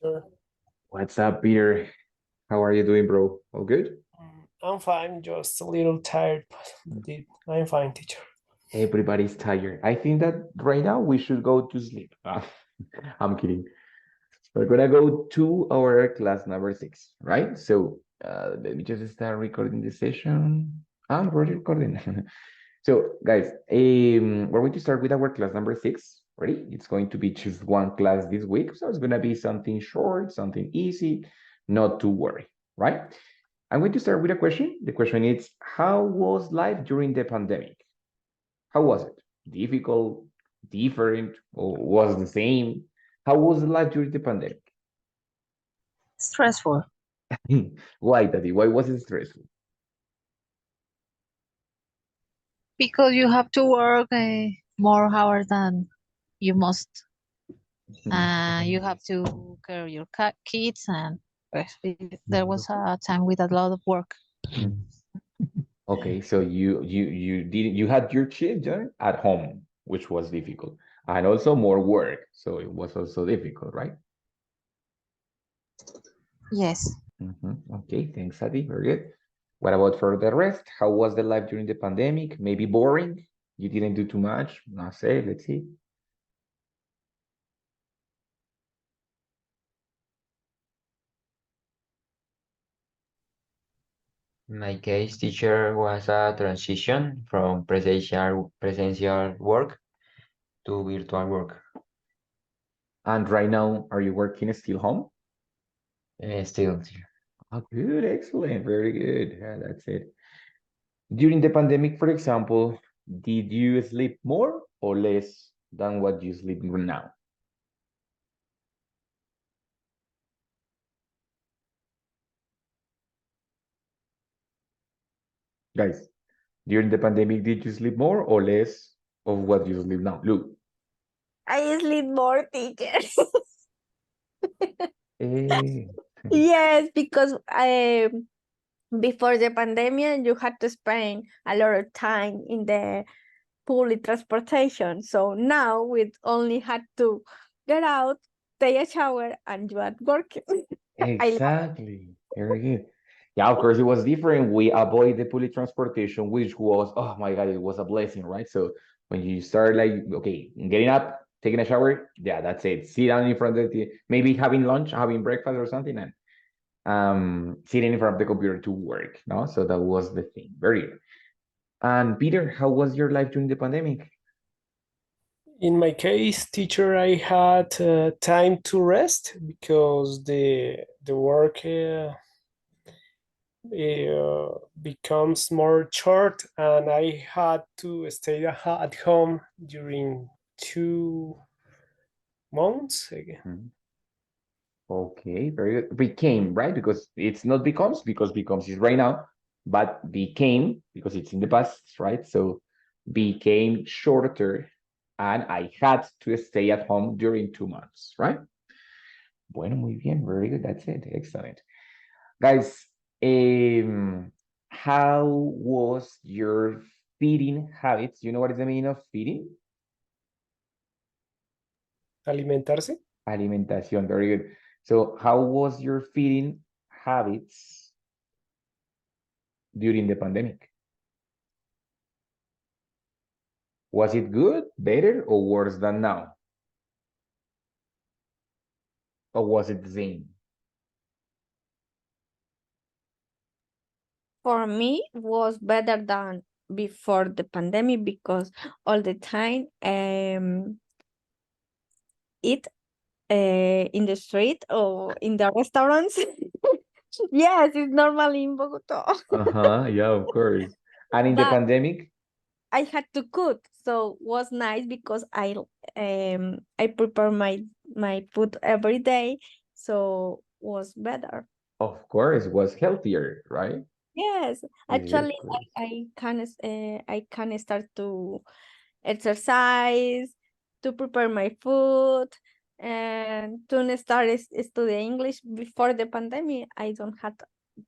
Sure. What's up, Peter? How are you doing, bro? All good? I'm fine, just a little tired, I'm fine, teacher. Everybody's tired. I think that right now we should go to sleep. I'm kidding. We're gonna go to our class number 6, right? So let me just start recording the session. I'm already recording. So, guys, we're going to start with our class number 6. Ready? It's going to be just one class this week, so it's gonna be something short, something easy, not to worry, right? I'm going to start with a question. The question is, how was life during the pandemic? How was it? Difficult, different, or was the same? How was life during the pandemic? Stressful Why, Daddy? Why was it stressful? because you have to work more hours than you must. You have to care your kids, and there was a time with a lot of work. Okay, so you had your children at home, which was difficult, and also more work, so it was also difficult, right? Yes, Okay, thanks, Adi. Very good. What about for the rest? How was the life during the pandemic? Maybe boring? You didn't do too much? Not say, let's see. In my case, teacher was a transition from presential work to virtual work. And right now, are you working still home? Still, Oh, good, excellent, very good. Yeah, that's it. During the pandemic, for example, did you sleep more or less than what you sleep now? Guys, during the pandemic, did you sleep more or less of what you sleep now? Look. I sleep more, teacher. Eh, Yes, because before the pandemic, you had to spend a lot of time in the public transportation. So now we only had to get out, take a shower, and you are working. exactly. Very good. Yeah, of course, it was different. We avoid the public transportation, which was, oh my God, it was a blessing, right? So when you start like, okay, getting up, taking a shower, yeah, that's it. Sit down in front of the, maybe having lunch, having breakfast or something, and sitting in front of the computer to work, no? So that was the thing. Very good. And Peter, how was your life during the pandemic? In my case, teacher, I had time to rest because the work becomes more short, and I had to stay at home during 2 months. Okay, very good. Became, right? Because it's not because becomes is right now, but became because it's in the past, right? So became shorter, and I had to stay at home during 2 months, right? Bueno, muy bien, very good. That's it. Excellent. Guys, how was your feeding habits? You know what is the meaning of feeding? Alimentarse. Alimentación, very good. So how was your feeding habits during the pandemic? Was it good, better, or worse than now? Or was it the same? For me, was better than before the pandemic because all the time eat in the street or in the restaurants. Yes, it's normally in Bogota. Yeah, of course. And in the But pandemic, I had to cook, so was nice because I prepare my food every day, so was better. of course, was healthier, right? Yes, Yeah, of actually, course. I can start to exercise, to prepare my food, and to start study English before the pandemic. I don't have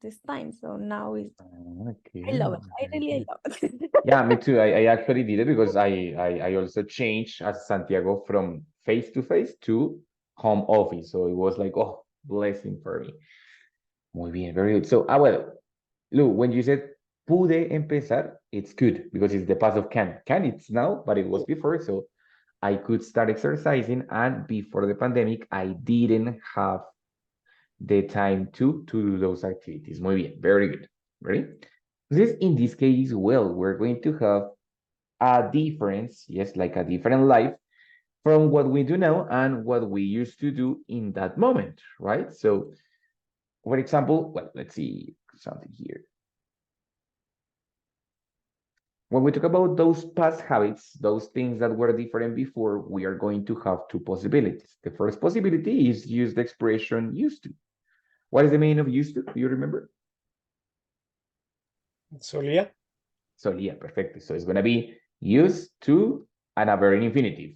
this time, so now I Okay, love it. I very really good. love it. Yeah, me too. I actually did it because I also changed as Santiago from face to face to home office. So it was like, oh, blessing for me. Muy bien, very good. So, well, Lou, when you said pude empezar, it's good because it's the past of can. Can it's now, but it was before. So I could start exercising, and before the pandemic, I didn't have the time to do those activities. Muy bien, very good. Ready? In this case, well, we're going to have a difference, yes, like a different life from what we do now and what we used to do in that moment, right? So, for example, well, let's see something here. When we talk about those past habits, those things that were different before, we are going to have two possibilities. The first possibility is use the expression used to. What is the meaning of used to? Do you remember? Solía. Solía, perfecto. So it's going to be used to and a verb infinitive.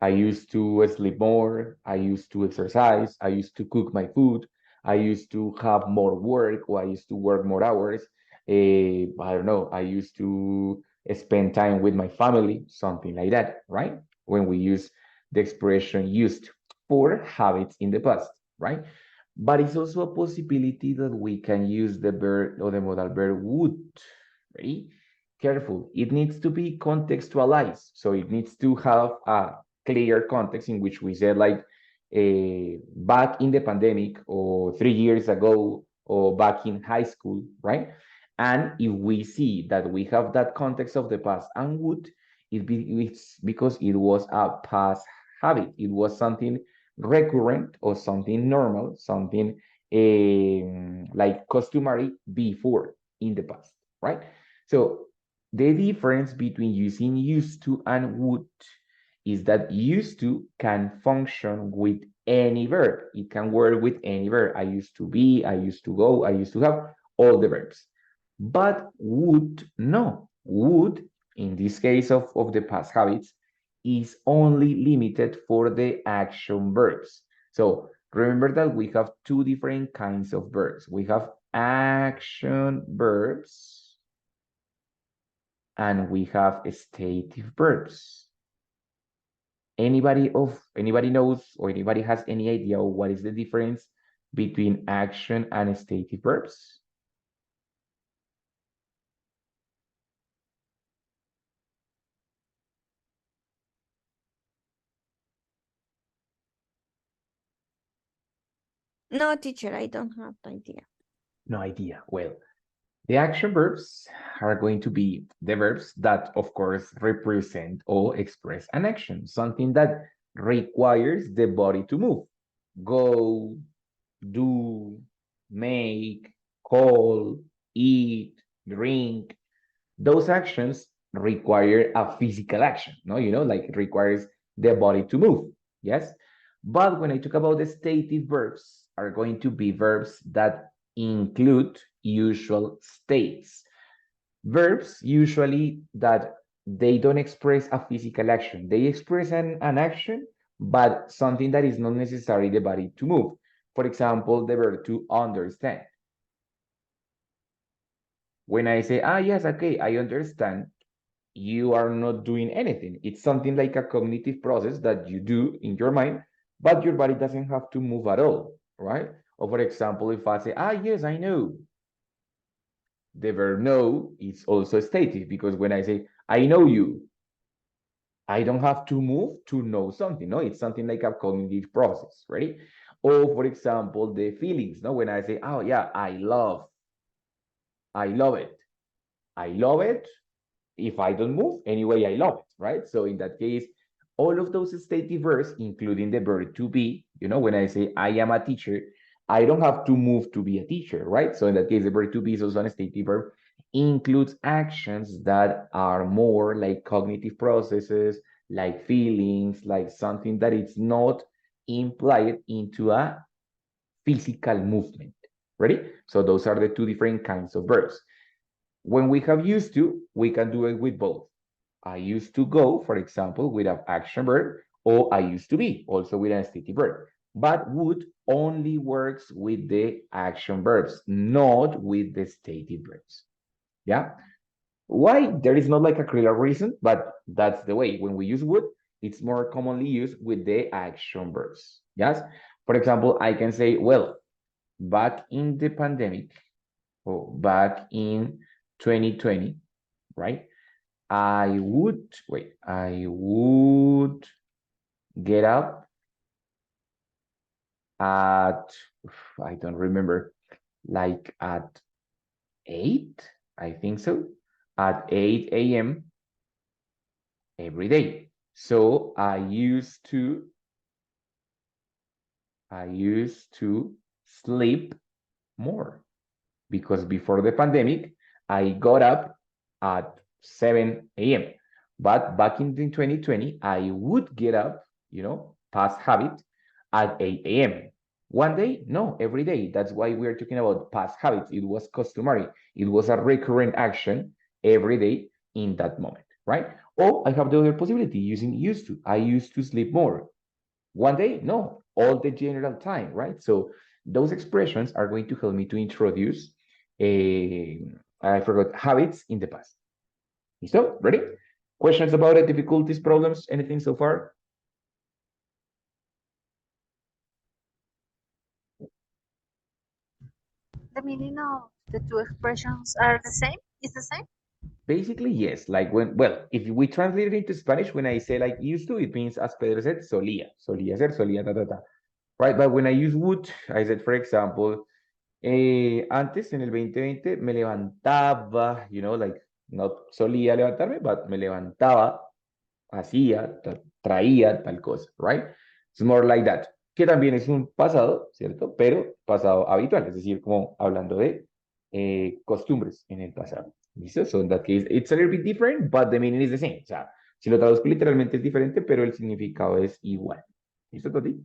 I used to sleep more. I used to exercise. I used to cook my food. I used to have more work, or I used to work more hours. I don't know. I used to spend time with my family, something like that, right? When we use the expression used for habits in the past, right? But it's also a possibility that we can use the verb or the modal verb would, right? Careful, it needs to be contextualized. So it needs to have a clear context in which we said like back in the pandemic or 3 years ago or back in high school, right? And if we see that we have that context of the past and would, it's because it was a past habit. It was something recurrent or something normal, something like customary before in the past, right? So the difference between using used to and would is that used to can function with any verb. It can work with any verb. I used to be, I used to go, I used to have, all the verbs. But would, no. Would, in this case of the past habits, is only limited for the action verbs. So remember that we have two different kinds of verbs. We have action verbs and we have stative verbs. Anybody knows or anybody has any idea of what is the difference between action and stative verbs? No, teacher, I don't have the idea. No idea. Well, the action verbs are going to be the verbs that, of course, represent or express an action, something that requires the body to move. Go, do, make, call, eat, drink. Those actions require a physical action, no? Like it requires the body to move, yes? But when I talk about the stative verbs, are going to be verbs that include usual states. Verbs usually that they don't express a physical action. They express an action, but something that is not necessarily the body to move. For example, the verb to understand. When I say, yes, okay, I understand, you are not doing anything. It's something like a cognitive process that you do in your mind, but your body doesn't have to move at all, right? Or for example, if I say, yes, I know, the verb know is also stative because when I say, I know you, I don't have to move to know something, no? It's something like a cognitive process, right? Or for example, the feelings, no? When I say, yeah, I love it. I love it. If I don't move, anyway, I love it, right? So in that case, all of those stative verbs, including the verb to be, when I say I am a teacher, I don't have to move to be a teacher, right? So in that case, the verb to be is also a stative verb, includes actions that are more like cognitive processes, like feelings, like something that is not implied into a physical movement. Ready? So those are the two different kinds of verbs. When we have used to, we can do it with both. I used to go, for example, with an action verb, or I used to be, also with an stative verb. But would only works with the action verbs, not with the stative verbs. Yeah? Why? There is not like a clear reason, but that's the way. When we use would, it's more commonly used with the action verbs. Yes? For example, I can say, well, back in the pandemic, or back in 2020, right? I would get up at, I don't remember, like at 8, I think so, at 8 a.m. every day. So I used to sleep more, because before the pandemic, I got up at 7 a.m. But back in 2020, I would get up, past habit, at 8 a.m. One day? No, every day. That's why we're talking about past habits. It was customary. It was a recurrent action every day in that moment, right? Or I have the other possibility using used to. I used to sleep more. One day? No, all the general time, right? So those expressions are going to help me to introduce I forgot, habits in the past. So, ready? Questions about it, difficulties, problems, anything so far? The meaning of the two expressions are the same? Is the same? Basically, yes. Like well, if we translate it into Spanish, when I say like used to, it means, as Pedro said, solía ser, solía, right? But when I use would, I said, for example, antes en el 2020 me levantaba, like not solía levantarme, but me levantaba, hacía, traía tal cosa, right? It's more like that. Que también es un pasado, ¿cierto? Pero pasado habitual, es decir, como hablando de costumbres en el pasado. ¿Listo? So in that case, it's a little bit different, but the meaning is the same. O sea, si lo traduzco literalmente es diferente, pero el significado es igual. ¿Listo, Toti?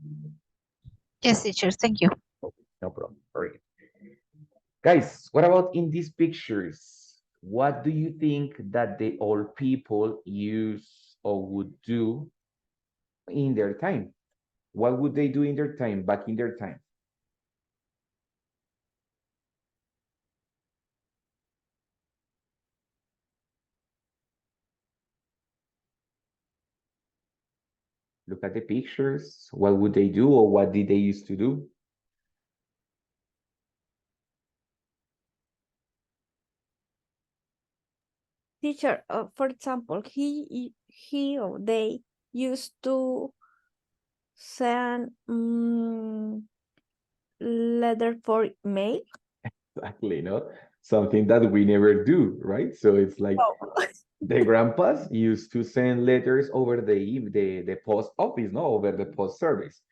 Yes, teacher, thank you. No problem. Very good. Guys, what about in these pictures? What do you think that the old people use or would do in their time? What would they do in their time, back in their time? Look at the pictures. What would they do, or what did they used to do? Teacher, for example, he or they used to send letter for mail. Exactly, no? Something that we never do, right? So it's like the grandpas used to send letters over the post office, no, over the post service.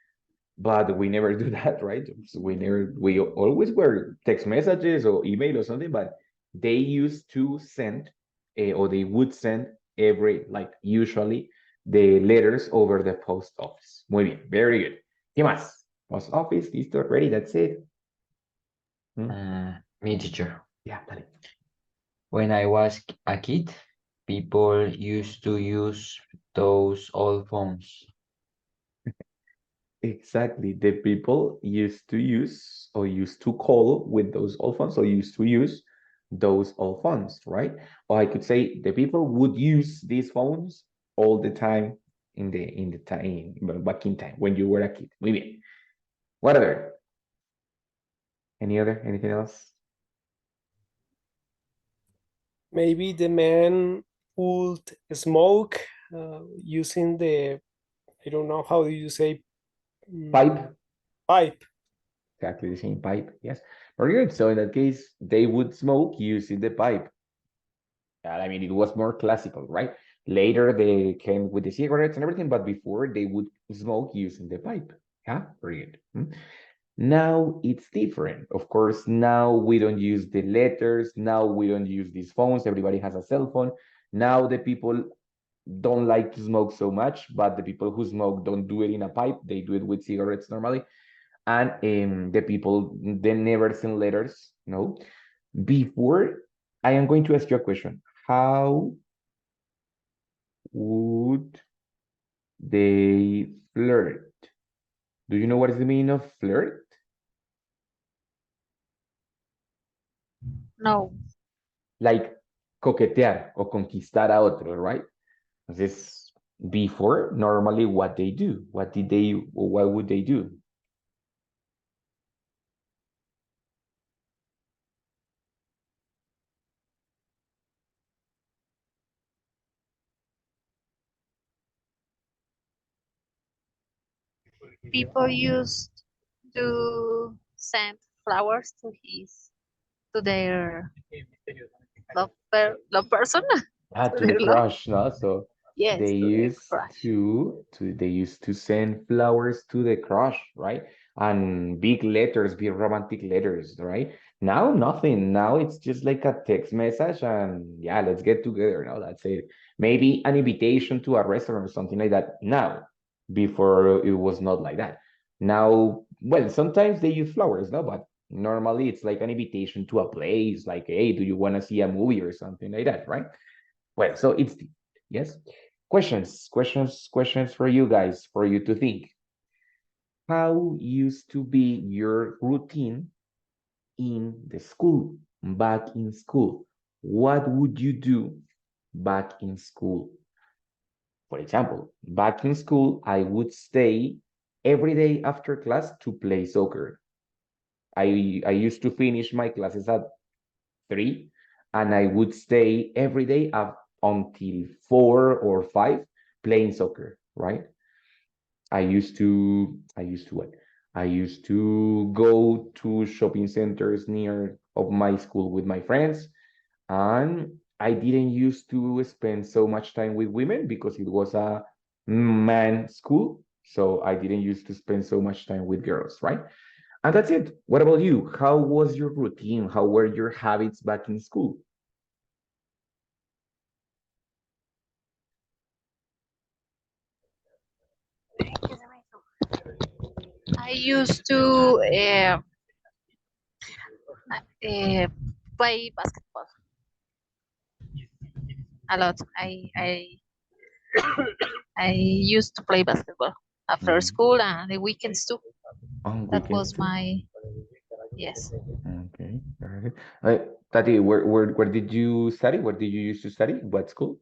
But we never do that, right? So we always were text messages or email or something, but they used to send, or they would send usually the letters over the post office. Muy bien, very good. ¿Qué más? Post office, listo, ready, that's it. Me, teacher. Yeah, dale. When I was a kid, people used to use those old phones. Exactly. The people used to use or used to call with those old phones, or used to use those old phones, right? Or I could say the people would use these phones all the time in the time back in time when you were a kid. Muy bien. What other? Anything else? Maybe the man would smoke using the, I don't know, how do you say? Pipe. Pipe. Exactly the same pipe. Yes. Very good. So in that case, they would smoke using the pipe. I mean, it was more classical, right? Later they came with the cigarettes and everything, but before they would smoke using the pipe. Yeah, very good. Now it's different. Of course, now we don't use the letters. Now we don't use these phones. Everybody has a cell phone. Now the people don't like to smoke so much, but the people who smoke don't do it in a pipe. They do it with cigarettes normally. And the people, they never send letters, no? Before, I am going to ask you a question. How would they flirt? Do you know what is the meaning of flirt? No. Like coquetear o conquistar a otro, right? This before, normally what they do, what would they do? people used to send flowers to their love person, to To the their love. crush, no? So Yes, to their crush. they used to send flowers to the crush, right? And big letters, big romantic letters, right? Now nothing. Now it's just like a text message and yeah, let's get together. No, that's it. Maybe an invitation to a restaurant or something like that. Now, before it was not like that. Now, well, sometimes they use flowers, no, but normally it's like an invitation to a place, like, hey, do you want to see a movie or something like that, right? Well, so it's yes. Questions for you guys, for you to think. How used to be your routine in the school, back in school? What would you do back in school? For example, back in school, I would stay every day after class to play soccer. I used to finish my classes at 3, and I would stay every day up until 4 or 5 playing soccer, right? I used to what? I used to go to shopping centers near of my school with my friends, and I didn't used to spend so much time with women because it was a man school. So I didn't used to spend so much time with girls, right? And that's it. What about you? How was your routine? How were your habits back in school? I used to uh, play basketball a lot. I used to play basketball after Mhm. school and the weekends too. On That weekends was too? my yes. Okay, very good. Tati, where did you study? Where did you used to study? What school?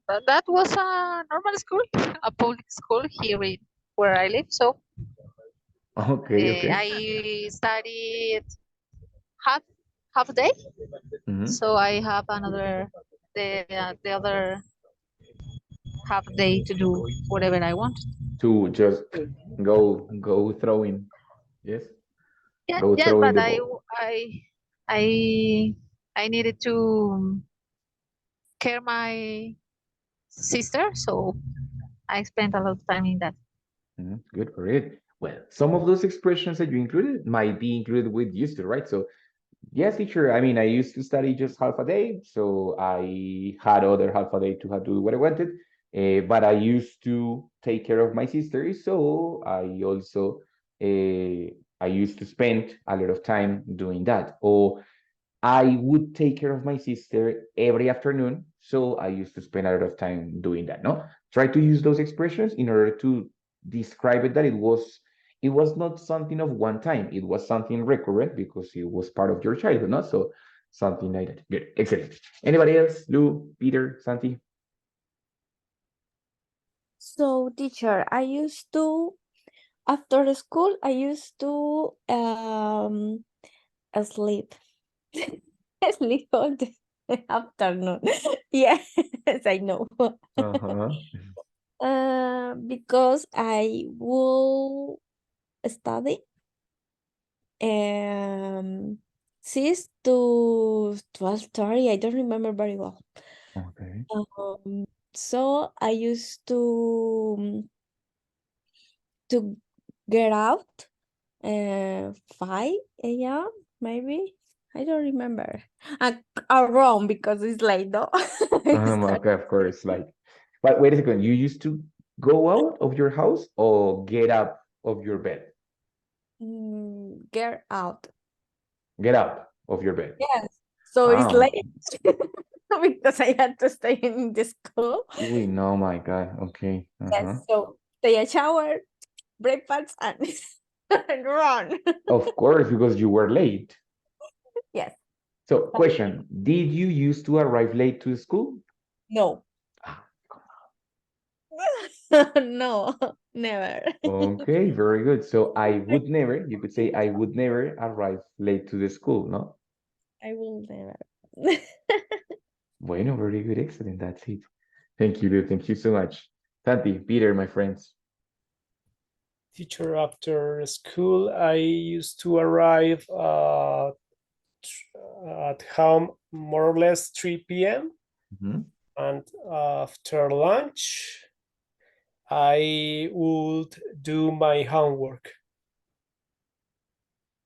But that was a normal school, a public school here in where I live. So Okay, okay. I studied half half day. Mhm. So I have another the other half day to do whatever I want. To just go throwing. Yes, Yeah, go yes, throwing but the ball. I I needed to care my sister, so I spent a lot of time in that. Good for it. Well, some of those expressions that you included might be included with used to, right? So yes, teacher. I mean, I used to study just half a day, so I had other half a day to have to do what I wanted. But I used to take care of my sister, so I used to spend a lot of time doing that. Or I would take care of my sister every afternoon, so I used to spend a lot of time doing that. No, try to use those expressions in order to describe it that it was not something of one time. It was something recurrent because it was part of your childhood. No, so something like that. Good, excellent. Anybody else? Lou, Peter, Santi? So, teacher, after the school, I used to sleep. Sleep all the afternoon. Yes, I know. Uh-huh. Because I will study 6 to 12:30. I don't remember very well. Okay. So I used to get out 5 a.m. maybe. I don't remember. Around because it's late though. Okay, of course. But wait a second. You used to go out of your house or get up of your bed? Get out. Get up of your bed. Yes. So it's Ah, late because I had to stay in the school. we know, my God. Okay. Uh-huh. Yes. So take a shower, breakfast, and, and run. Of course, because you were late. Yes. So, question, did you used to arrive late to school? No. Ah, No, never. okay, very good. So you could say I would never arrive late to the school, no? I will never. Bueno, very good, excellent. That's it. Thank you, Lou. Thank you so much. Santi, Peter, my friends. Teacher, after school, I used to arrive at home more or less 3 p.m. Mhm. And after lunch, I would do my homework.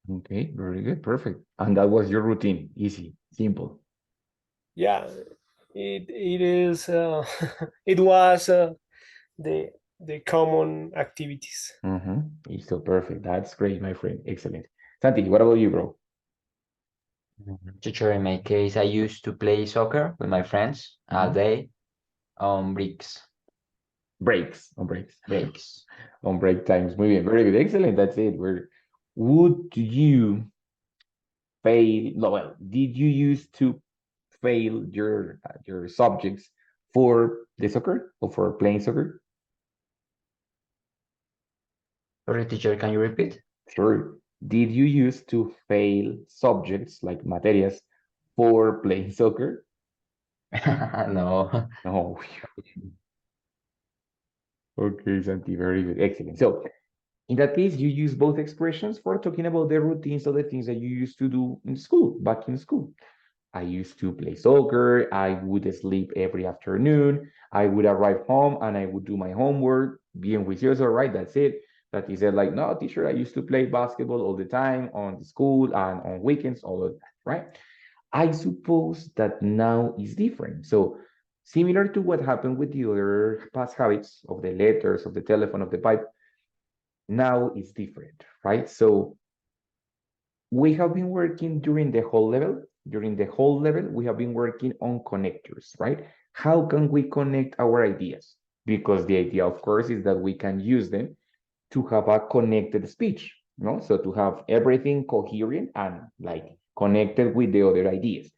Okay, very good, perfect. And that was your routine, easy, simple. Yeah, it is. It was the common activities. It's so perfect. That's great, my friend. Excellent. Santi, what about you, bro? Teacher, in my case, I used to play soccer with my friends all Mhm. day on breaks. Breaks, on breaks. Breaks. On break times. Muy bien, very good, excellent. That's it. Would you fail? No, well, did you used to fail your subjects for the soccer or for playing soccer? Sorry, teacher, can you repeat? Sure. Did you used to fail subjects like materias for playing soccer? No. No. Okay, Santi, very good. Excellent. So in that case, you use both expressions for talking about the routines of the things that you used to do in school, back in school. I used to play soccer. I would sleep every afternoon. I would arrive home and I would do my homework, being juicioso, right? That's it. That he said, like, no, teacher, I used to play basketball all the time on the school and on weekends, all of that, right? I suppose that now is different. So similar to what happened with the other past habits of the letters, of the telephone, of the pipe, now it's different, right? So we have been working during the whole level. During the whole level, we have been working on connectors, right? How can we connect our ideas? Because the idea, of course, is that we can use them to have a connected speech, no? So to have everything coherent and like connected with the other ideas.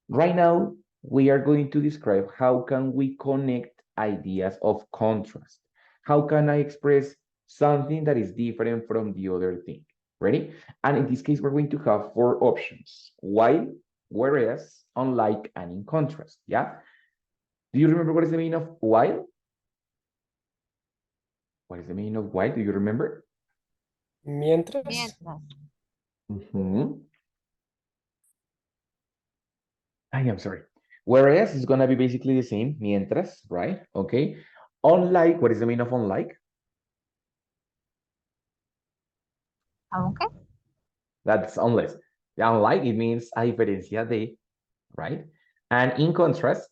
Right now, we are going to describe how can we connect ideas of contrast. How can I express something that is different from the other thing? Ready? And in this case, we're going to have 4 options: while, whereas, unlike, and in contrast. Yeah? Do you remember what is the meaning of while? What is the meaning of while? Do you remember? Mientras. Mientras. I am sorry. Whereas is going to be basically the same, mientras, right? Okay. Unlike, what is the meaning of unlike? Aunque. That's unless. Unlike, it means a diferencia de, right? And in contrast,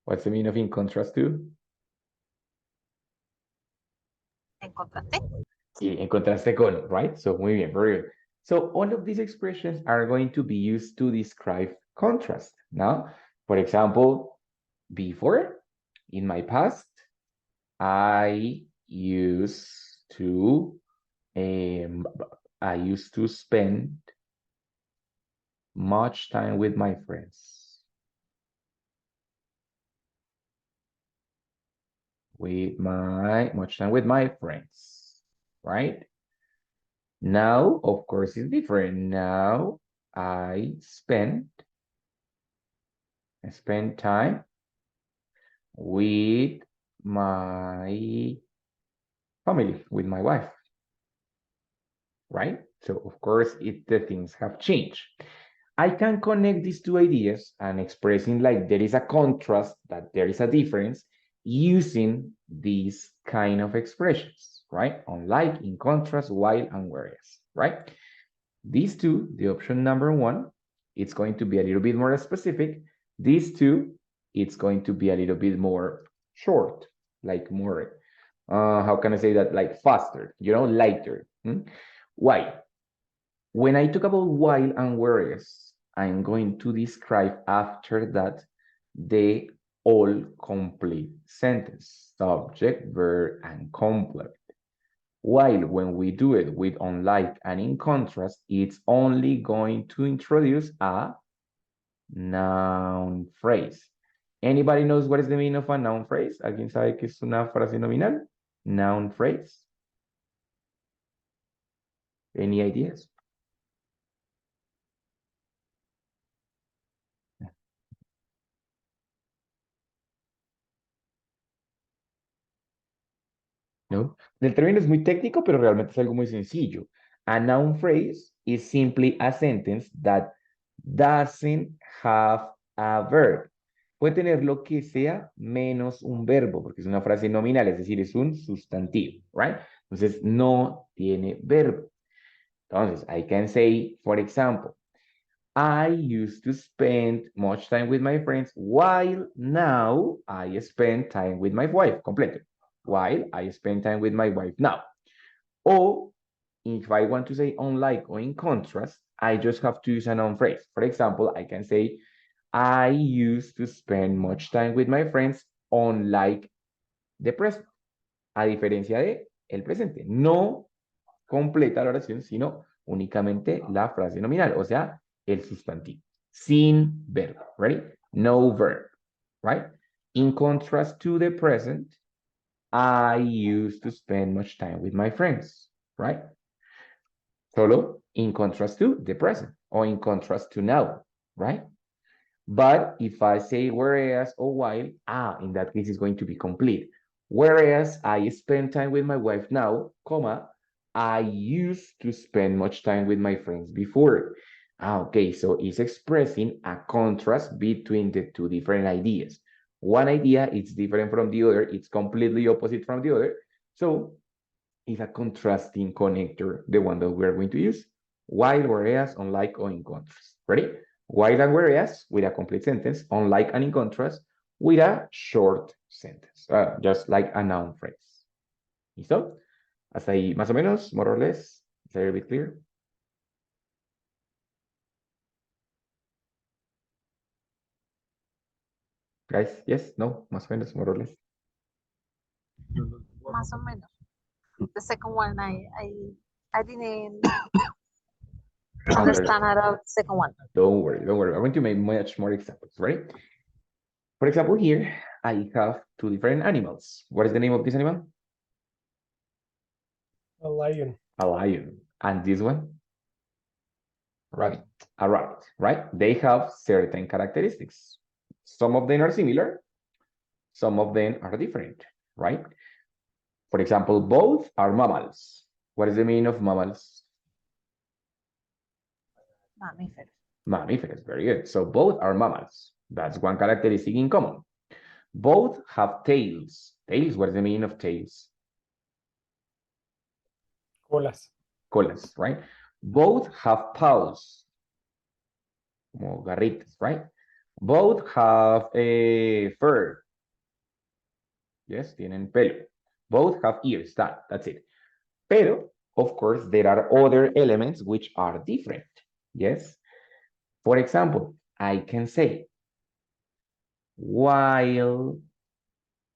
what's the meaning of in contrast to? En contraste. Sí, en contraste con, right? So, muy bien, very good. So, all of these expressions are going to be used to describe contrast. Now, for example, before, in my past, I used to spend much time with my friends. Much time with my friends, right? Now, of course, it's different. Now I spend time with my family, with my wife, right? So of course, the things have changed. I can connect these two ideas and expressing like there is a contrast, that there is a difference using these kind of expressions, right? Unlike, in contrast, while, and whereas, right? These two, the option number 1, it's going to be a little bit more specific. These two, it's going to be a little bit more short, like more, how can I say that? Like faster, lighter. Why? When I talk about while and whereas, I'm going to describe after that the all complete sentence, subject, verb, and complement. While when we do it with unlike and in contrast, it's only going to introduce a noun phrase. Anybody knows what is the meaning of a noun phrase? ¿Alguien sabe qué es una frase nominal? Noun phrase. Any ideas? ¿No? El término es muy técnico, pero realmente es algo muy sencillo. A noun phrase is simply a sentence that doesn't have a verb. Puede tener lo que sea menos un verbo, porque es una frase nominal, es decir, es un sustantivo, right? Entonces, no tiene verbo. Entonces, I can say, for example, I used to spend much time with my friends, while now I spend time with my wife. Completo. While I spend time with my wife now. Or if I want to say unlike or in contrast, I just have to use a noun phrase. For example, I can say, I used to spend much time with my friends, unlike the present. A diferencia de el presente. No completa la oración, sino únicamente la frase nominal, o sea, el sustantivo. Sin verbo, ready? No verb, right? In contrast to the present, I used to spend much time with my friends, right? Solo in contrast to the present or in contrast to now, right? But if I say whereas or while, in that case it's going to be complete. Whereas I spend time with my wife now, comma, I used to spend much time with my friends before. Okay, so it's expressing a contrast between the two different ideas. One idea is different from the other, it's completely opposite from the other. So it's a contrasting connector, the one that we're going to use. While, whereas, unlike, or in contrast. Ready? While and whereas with a complete sentence, unlike and in contrast with a short sentence, just like a noun phrase. ¿Listo? Hasta ahí, más o menos, more or less. Is that a bit clear? Guys, yes, no, más o menos, more or less. Más o menos. The second one, I didn't understand at all the second one. Don't worry, don't worry. I'm going to make much more examples, right? For example, here I have two different animals. What is the name of this animal? A lion. A lion. And this one? Rabbit. A rabbit, right? They have certain characteristics. Some of them are similar. Some of them are different, right? For example, both are mammals. What is the meaning of mammals? Mamíferos. Mammifers, very good. So both are mammals. That's one characteristic in common. Both have tails. Tails, what is the meaning of tails? Colas. Colas, right? Both have paws. Como garritas, right? Both have a fur. Yes, tienen pelo. Both have ears, that's it. Pero, of course, there are other elements which are different. Yes. For example, I can say, while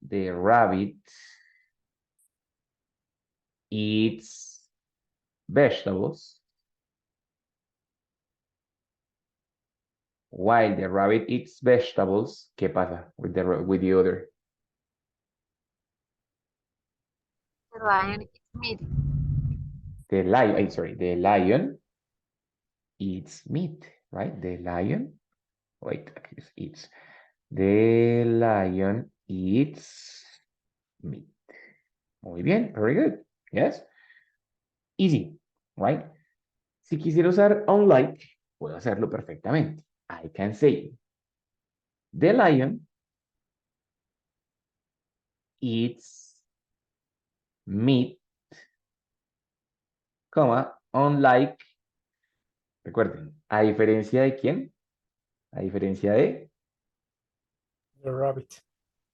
the rabbit eats vegetables, while the rabbit eats vegetables, ¿qué pasa with the other? The lion eats meat. The lion eats meat, right? The lion, wait, eats. The lion eats meat. Muy bien, very good. Yes. Easy, right? Si quisiera usar unlike, puedo hacerlo perfectamente. I can say, the lion eats meat, coma, unlike, recuerden, ¿a diferencia de quién? A diferencia de, The rabbit.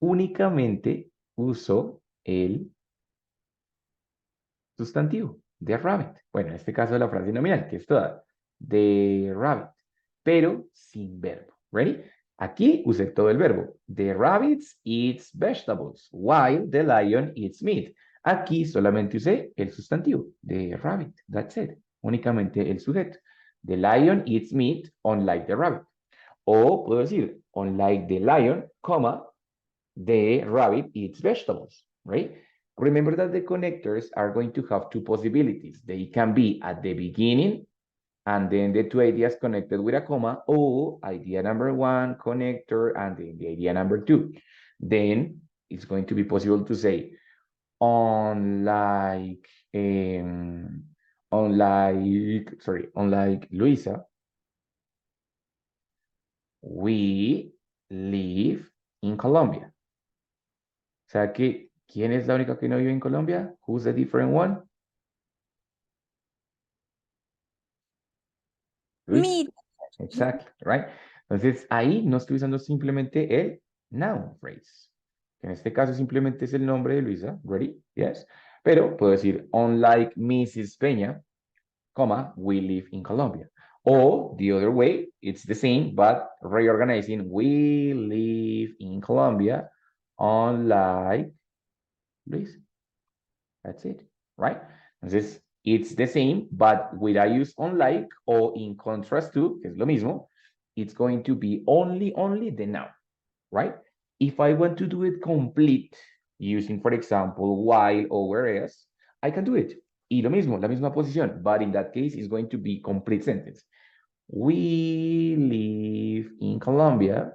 únicamente uso el sustantivo, the rabbit. Bueno, en este caso la frase nominal, que es toda, the rabbit, pero sin verbo. ¿Ready? Aquí usé todo el verbo. The rabbit eats vegetables, while the lion eats meat. Aquí solamente usé el sustantivo, the rabbit, that's it. Únicamente el sujeto. The lion eats meat, unlike the rabbit. O puedo decir, unlike the lion, comma, the rabbit eats vegetables, right? Remember that the connectors are going to have two possibilities. They can be at the beginning and then the two ideas connected with a comma, or idea number one connector and then the idea number two. Then it's going to be possible to say, unlike Luisa, we live in Colombia. O sea que, ¿quién es la única que no vive en Colombia? Who's the different one? Luis. Me. Exactly, right? Entonces, ahí no estoy usando simplemente el noun phrase. En este caso simplemente es el nombre de Luisa. Ready? Yes. Pero puedo decir, unlike Mrs. Peña, comma, we live in Colombia. Or the other way, it's the same, but reorganizing, we live in Colombia, unlike Luis. That's it, right? Entonces, it's the same, but with I use unlike or in contrast to, que es lo mismo, it's going to be only the noun, right? If I want to do it complete, using, for example, while or whereas, I can do it. Y lo mismo, la misma posición, but in that case, it's going to be complete sentence. We live in Colombia,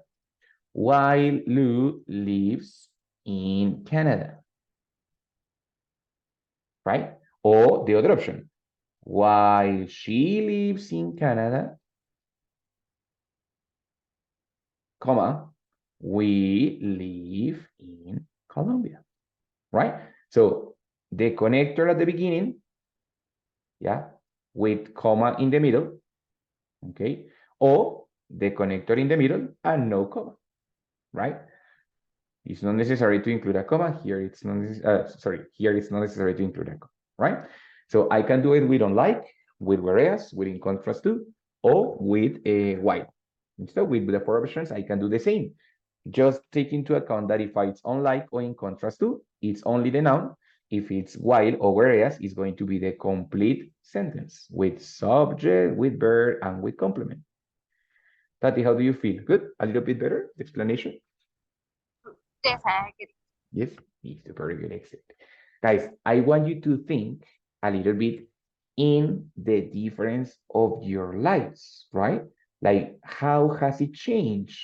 while Lou lives in Canada. Right? Or the other option, while she lives in Canada, comma, we live in Colombia, right? So the connector at the beginning, yeah, with comma in the middle, okay? Or the connector in the middle and no comma, right? It's not necessary to include a comma. Here it's not, here it's not necessary to include a comma, right? So I can do it with unlike, with whereas, with in contrast to, or with a while. Instead, with the four options, I can do the same. Just take into account that if it's unlike or in contrast to, it's only the noun. If it's while or whereas, it's going to be the complete sentence with subject, with verb, and with complement. Tati, how do you feel? Good? A little bit better? The explanation? Yes, I agree. Yes, it's very good, excellent. Guys, I want you to think a little bit in the difference of your lives, right? Like, how has it changed?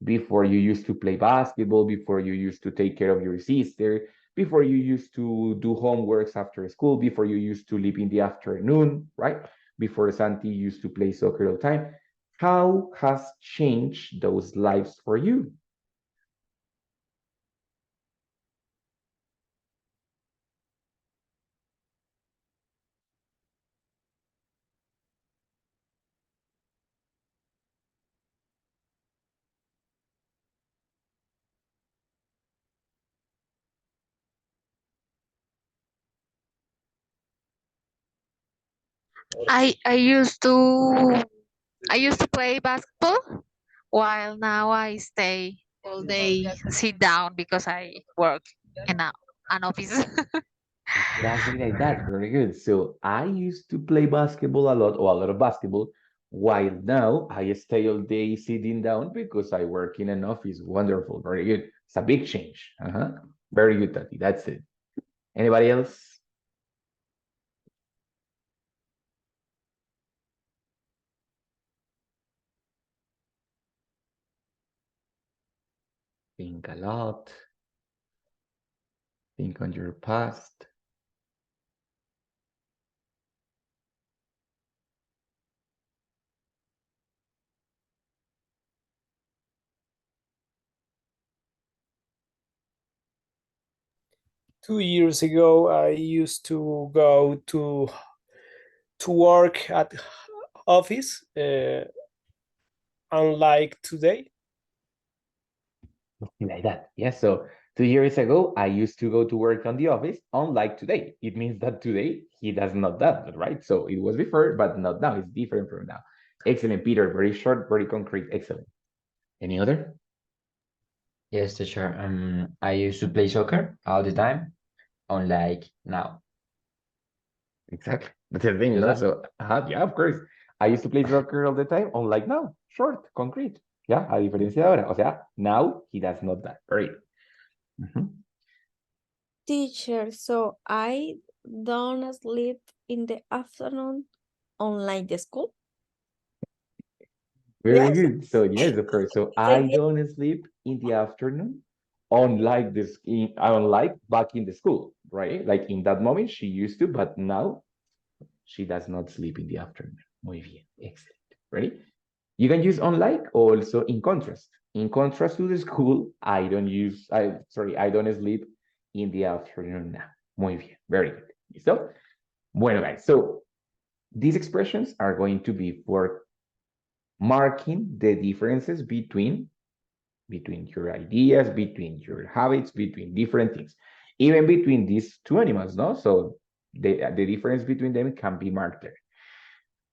Before you used to play basketball, before you used to take care of your sister, before you used to do homeworks after school, before you used to live in the afternoon, right? Before Santi used to play soccer all the time. How has changed those lives for you? I used to play basketball while now I stay all day sit down because I work in an office. Exactly like that. Very good. So I used to play basketball a lot, or a lot of basketball, while now I stay all day sitting down because I work in an office. Wonderful. Very good. It's a big change. Very good, Tati. That's it. Anybody else? Think a lot. Think on your past. Two years ago, I used to go to work at office, unlike today. Like that. Yes. So 2 years ago, I used to go to work on the office, unlike today. It means that today he does not that, right? So it was before, but not now. It's different from now. Excellent, Peter. Very short, very concrete. Excellent. Any other? Yes, teacher. I used to play soccer all the time, unlike now. Exactly. That's the thing. You No? know? So, yeah, of course. I used to play soccer all the time, unlike now. Short, concrete. Yeah, a diferencia de ahora. O sea, now he does not that. Right. Teacher, so I don't sleep in the afternoon unlike the school. Very Yes. good. So yes, of course. So I don't sleep in the afternoon, unlike this, unlike back in the school, right? Like in that moment she used to, but now she does not sleep in the afternoon. Muy bien, excellent. Ready? You can use unlike also in contrast. In contrast to the school, I don't sleep in the afternoon now. Muy bien, very good. ¿Listo? Bueno, guys, so these expressions are going to be for marking the differences between your ideas, between your habits, between different things, even between these two animals, no? So the difference between them can be marked there.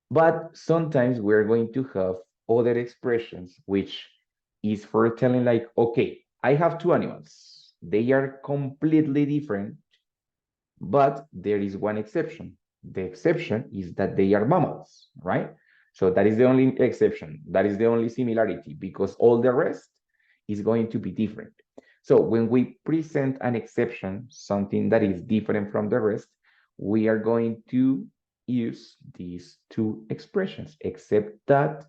But sometimes we're going to have other expressions, which is for telling like, okay, I have two animals. They are completely different, but there is one exception. The exception is that they are mammals, right? So that is the only exception. That is the only similarity, because all the rest is going to be different. So when we present an exception, something that is different from the rest, we are going to use these two expressions, except that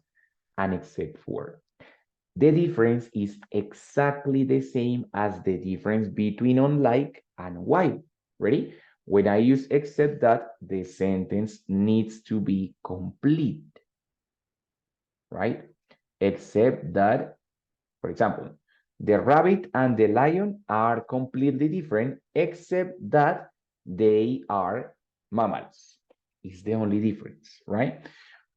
and except for. The difference is exactly the same as the difference between unlike and why. Ready? When I use except that, the sentence needs to be complete, right? Except that, for example, the rabbit and the lion are completely different, except that they are mammals. It's the only difference, right?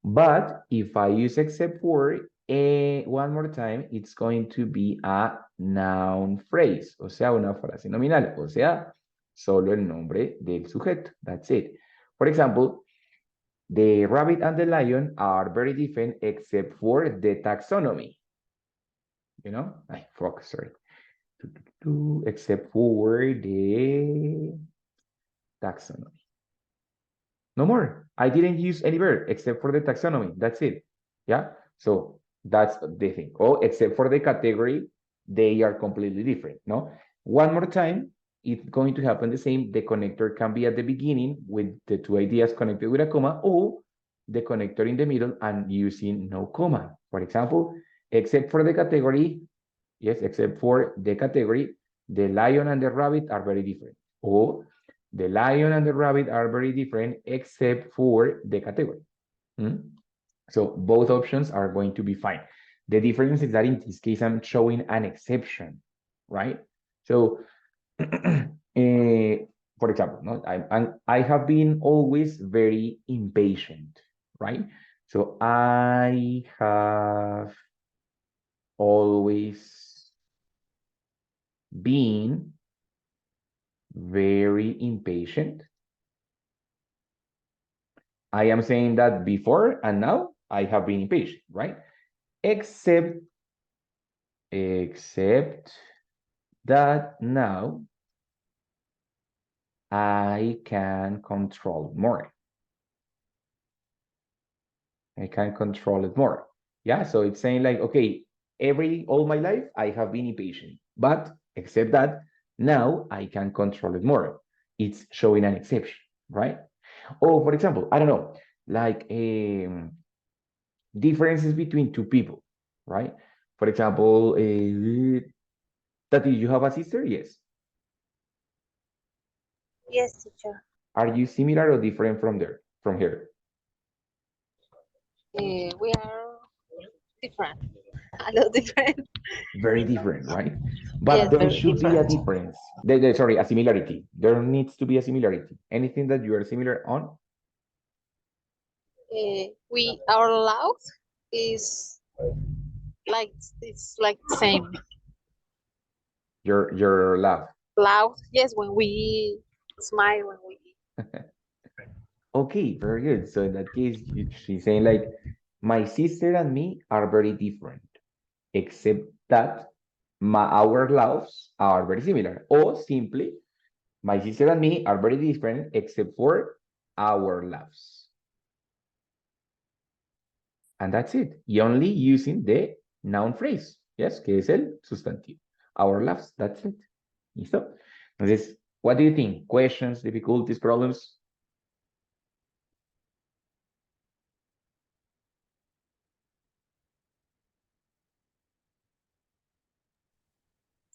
But if I use except for, one more time, it's going to be a noun phrase, o sea, una frase nominal, o sea, solo el nombre del sujeto. That's it. For example, the rabbit and the lion are very different except for the taxonomy. You know, sorry. Except for the taxonomy. No more. I didn't use any verb except for the taxonomy. That's it. Yeah. So that's the thing. Oh, except for the category, they are completely different. No. One more time, it's going to happen the same. The connector can be at the beginning with the two ideas connected with a comma, or the connector in the middle and using no comma. For example, except for the category, yes, except for the category, the lion and the rabbit are very different. Or the lion and the rabbit are very different except for the category. So both options are going to be fine. The difference is that in this case, I'm showing an exception, right? So, for example, no, I have been always very impatient, right? So I have always been very impatient. I am saying that before and now I have been impatient, right? Except that now I can control more. I can control it more. Yeah, so it's saying like, okay, all my life I have been impatient, but except that now I can control it more. It's showing an exception, right? Or for example, I don't know, like differences between two people, right? For example, Tati, you have a sister? Yes. Yes, teacher. Are you similar or different from her? We are different. A little different. Very different, right? Yes, But there very should be a different. difference. Sorry, a similarity. There needs to be a similarity. Anything that you are similar on? Our loud is like it's like the same. Your laugh. Loud, yes, when we smile, when we Okay, very good. So in that case, she's saying like, my sister and me are very different, except that our laughs are very similar. Or simply, my sister and me are very different, except for our laughs. And that's it. Y only using the noun phrase. Yes, que es el sustantivo. Our laughs, that's it. ¿Listo? Entonces, What do you think? Questions, difficulties, problems?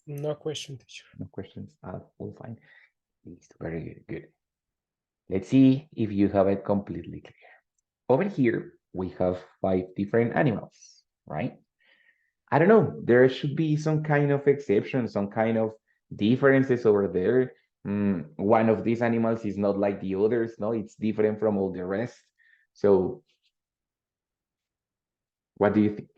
No question, teacher. No questions at all, fine. Very good, good. Let's see if you have it completely clear. Over here, we have 5 different animals, right? I don't know, there should be some kind of exception, some kind of differences over there. One of these animals is not like the others, no, it's different from all the rest. So, what do you think?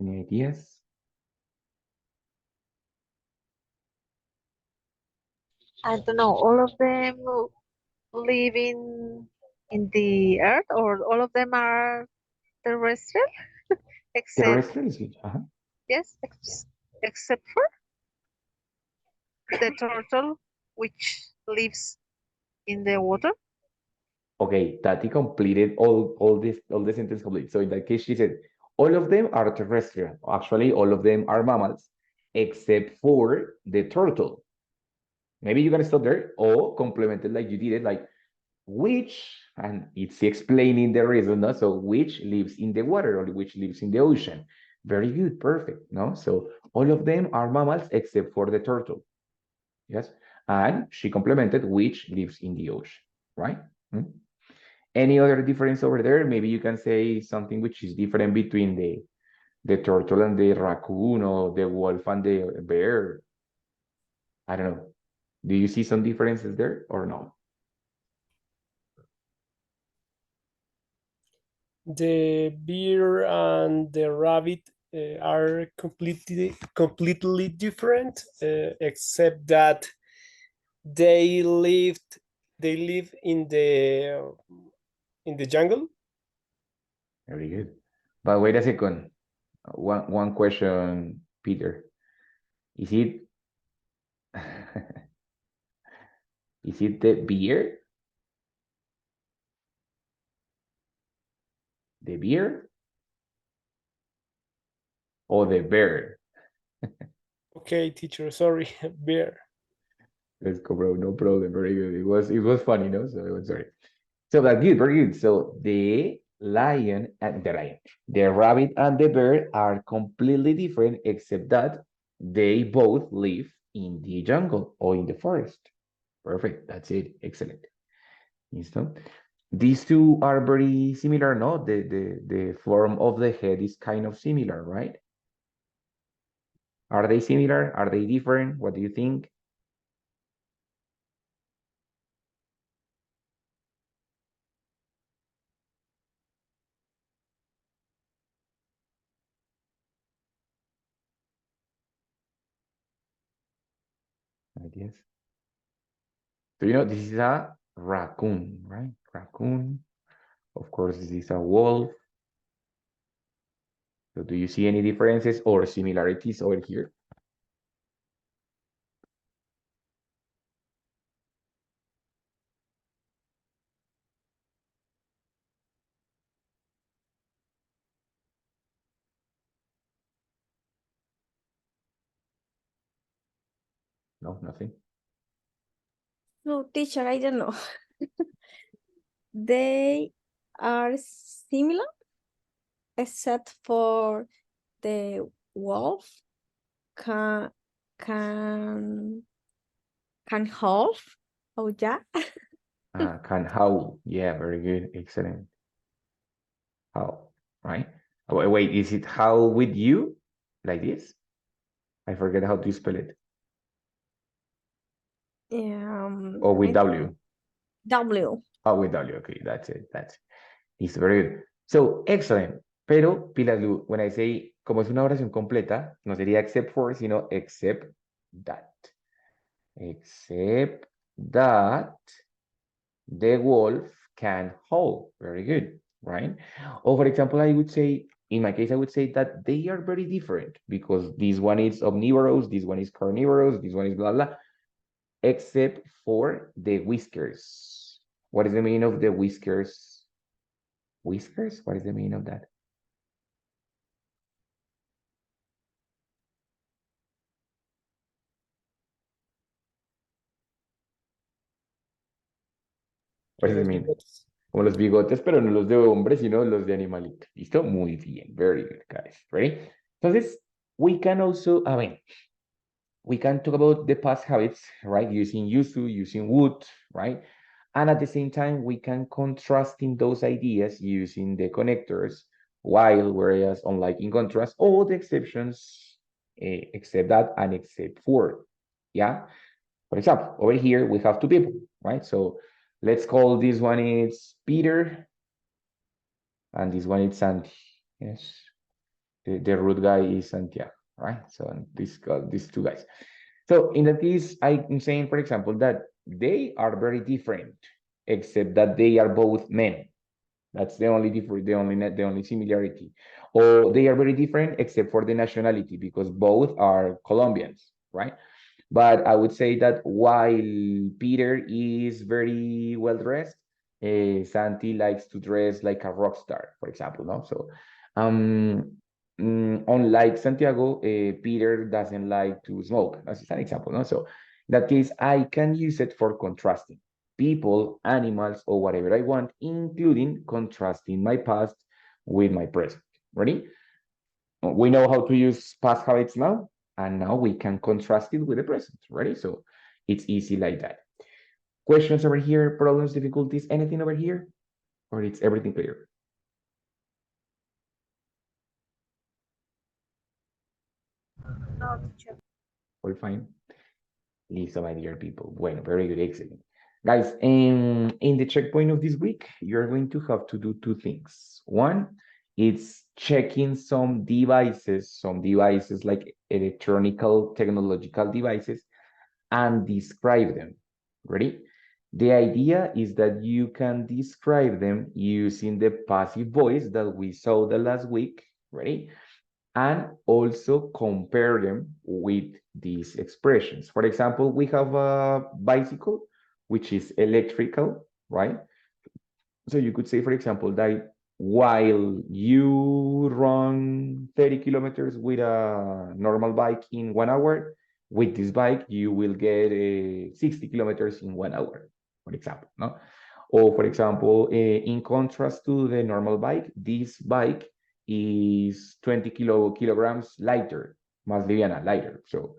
Any ideas? I don't know, all of them live in the earth, or all of them are terrestrial, except, Terrestrial is good. yes, except for the turtle, which lives in the water. Okay, Tati completed all the sentence complete. So in that case, she said, all of them are terrestrial. Actually, all of them are mammals, except for the turtle. Maybe you can stop there or complement it like you did it, like which, and it's explaining the reason, no? So which lives in the water or which lives in the ocean. Very good, perfect, no? So all of them are mammals except for the turtle. Yes, and she complemented which lives in the ocean, right? Any other difference over there? Maybe you can say something which is different between the turtle and the raccoon, or the wolf and the bear. I don't know. Do you see some differences there or no? The bear and the rabbit are completely different, except that they live in the jungle. Very good. But wait a second. One question, Peter. Is it is it the beer? The beer or the bear? Okay, teacher, sorry, bear. Let's go, bro. No problem. Very good. It was funny, no? So it was sorry. So that's good, very good. So the rabbit and the bear are completely different, except that they both live in the jungle or in the forest. Perfect. That's it. Excellent. Listo. These two are very similar, no? The form of the head is kind of similar, right? Are they similar? Are they different? What do you think? Ideas? So you know this is a raccoon, right? Raccoon. Of course, this is a wolf. So do you see any differences or similarities over here? No, nothing. No, teacher, I don't know. They are similar, except for the wolf can can can howl. Oh yeah. Can howl. Yeah, very good. Excellent. Howl, right? Oh, wait, is it howl with you? Like this? I forget how to spell it. Or with W? W. Oh, with W. Okay, that's it. That's it. It's very good. So, excellent. Pero, Pilalu, when I say, como es una oración completa, no sería except for, sino except that. Except that the wolf can howl. Very good, right? Or for example, I would say in my case, I would say that they are very different because this one is omnivorous, this one is carnivorous, this one is blah, blah, except for the whiskers. What is the meaning of the whiskers? Whiskers? What is the meaning of that? What does it Los mean? bigotes. Como los bigotes, pero no los de hombre, sino los de animalito. ¿Listo? Muy bien. Very good, guys. Ready? Entonces, we can also, we can talk about the past habits, right? Using used to, using would, right? And at the same time, we can contrasting those ideas using the connectors, while, whereas, unlike, in contrast, all the exceptions, except that and except for, yeah? For example, over here, we have two people, right? So let's call this one is Peter, and this one is Santi, yes? The root guy is Santiago, right? So these two guys. So in that case, I'm saying, for example, that they are very different, except that they are both men. That's the only difference, the only similarity. Or they are very different except for the nationality, because both are Colombians, right? But I would say that while Peter is very well dressed, Santi likes to dress like a rock star, for example, no? So unlike Santiago, Peter doesn't like to smoke. That's an example, no? So in that case, I can use it for contrasting people, animals, or whatever I want, including contrasting my past with my present. Ready? We know how to use past habits now, and now we can contrast it with the present. Ready? So it's easy like that. Questions over here, problems, difficulties, anything over here? Or it's everything clear? No, teacher. All fine? Listo, my dear people. Bueno, very good, excellent. Guys, in the checkpoint of this week, you're going to have to do two things. One, it's checking some devices like electronical technological devices, and describe them. Ready? The idea is that you can describe them using the passive voice that we saw the last week. Ready? And also compare them with these expressions. For example, we have a bicycle, which is electrical, right? So you could say, for example, that while you run 30 kilometers with a normal bike in 1 hour, with this bike, you will get 60 kilometers in 1 hour, for example, no? Or for example, in contrast to the normal bike, this bike is 20 kilograms lighter, más liviana, lighter. So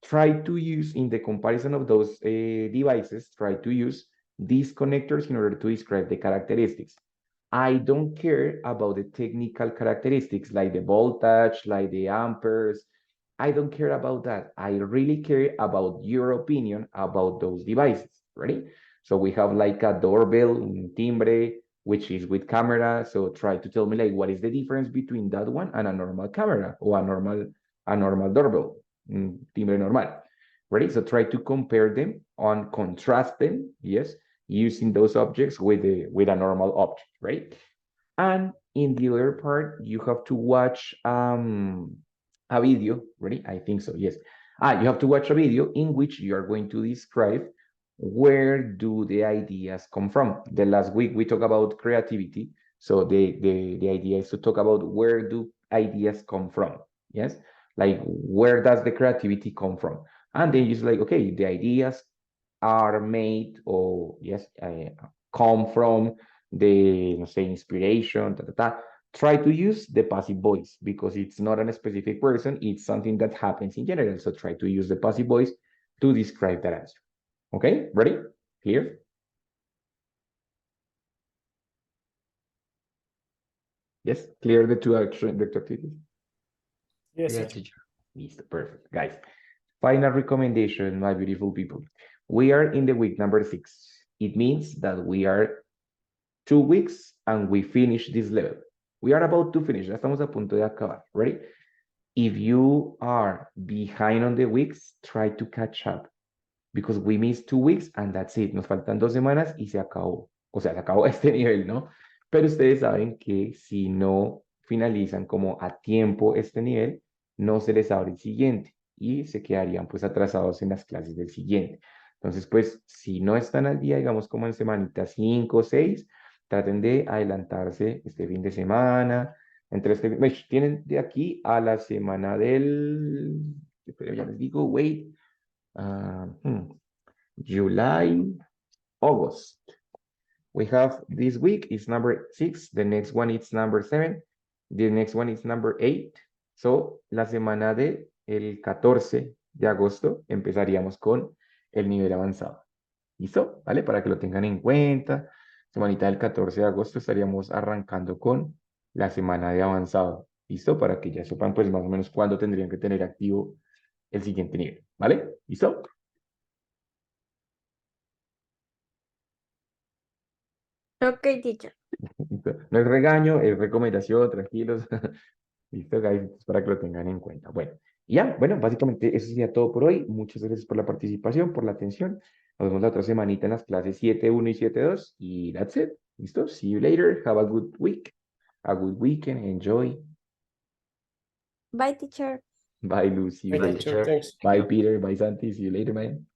try to use, in the comparison of those devices, try to use these connectors in order to describe the characteristics. I don't care about the technical characteristics like the voltage, like the amperes. I don't care about that. I really care about your opinion about those devices. Ready? So we have like a doorbell, timbre, which is with camera. So try to tell me like what is the difference between that one and a normal camera or a normal doorbell, timbre normal. Ready? So try to compare them and contrast them. Yes, using those objects with a normal object, right? And in the other part, you have to watch a video. Ready? I think so. Yes. You have to watch a video in which you are going to describe where do the ideas come from. The last week we talked about creativity. So the idea is to talk about where do ideas come from. Yes. Like where does the creativity come from? And then you just like, okay, the ideas are made or yes, come from the, let's say, inspiration, Try to use the passive voice because it's not a specific person, it's something that happens in general. So try to use the passive voice to describe that answer. Okay, ready? Clear? Yes, clear the two activities? Yes, Yeah, teacher. teacher. Listo, perfect. Guys, final recommendation, my beautiful people. We are in the week number 6. It means that we are 2 weeks and we finish this level. We are about to finish. Ya estamos a punto de acabar. Ready? If you are behind on the weeks, try to catch up. Because we missed 2 weeks and that's it. Nos faltan 2 semanas y se acabó. O sea, se acabó este nivel, ¿no? Pero ustedes saben que si no finalizan como a tiempo este nivel, no se les abre el siguiente y se quedarían pues atrasados en las clases del siguiente. Entonces, pues, si no están al día, digamos como en semanitas 5 o 6, traten de adelantarse este fin de semana. Entre tienen de aquí a la semana del, pero ya les digo, wait, July, August. We have this week is number 6, the next one is number 7, the next one is number 8. So, la semana de el 14 de agosto empezaríamos con el nivel avanzado. ¿Listo? ¿Vale? Para que lo tengan en cuenta. Semanita del 14 de agosto estaríamos arrancando con la semana de avanzado. ¿Listo? Para que ya sepan pues más o menos cuándo tendrían que tener activo el siguiente nivel. ¿Vale? ¿Listo? Ok, teacher. ¿Listo? No es regaño, es recomendación, tranquilos. Listo, guys, para que lo tengan en cuenta. Bueno, y ya, bueno, básicamente eso sería todo por hoy. Muchas gracias por la participación, por la atención. Nos vemos la otra semanita en las clases 7.1 y 7.2. Y that's it. ¿Listo? See you later. Have a good week. A good weekend. Enjoy. Bye, teacher. Bye, Lucy. Bye, Bye, Bye, teacher. teacher. Thanks. bye, Peter. Bye, Santi. See you later, man.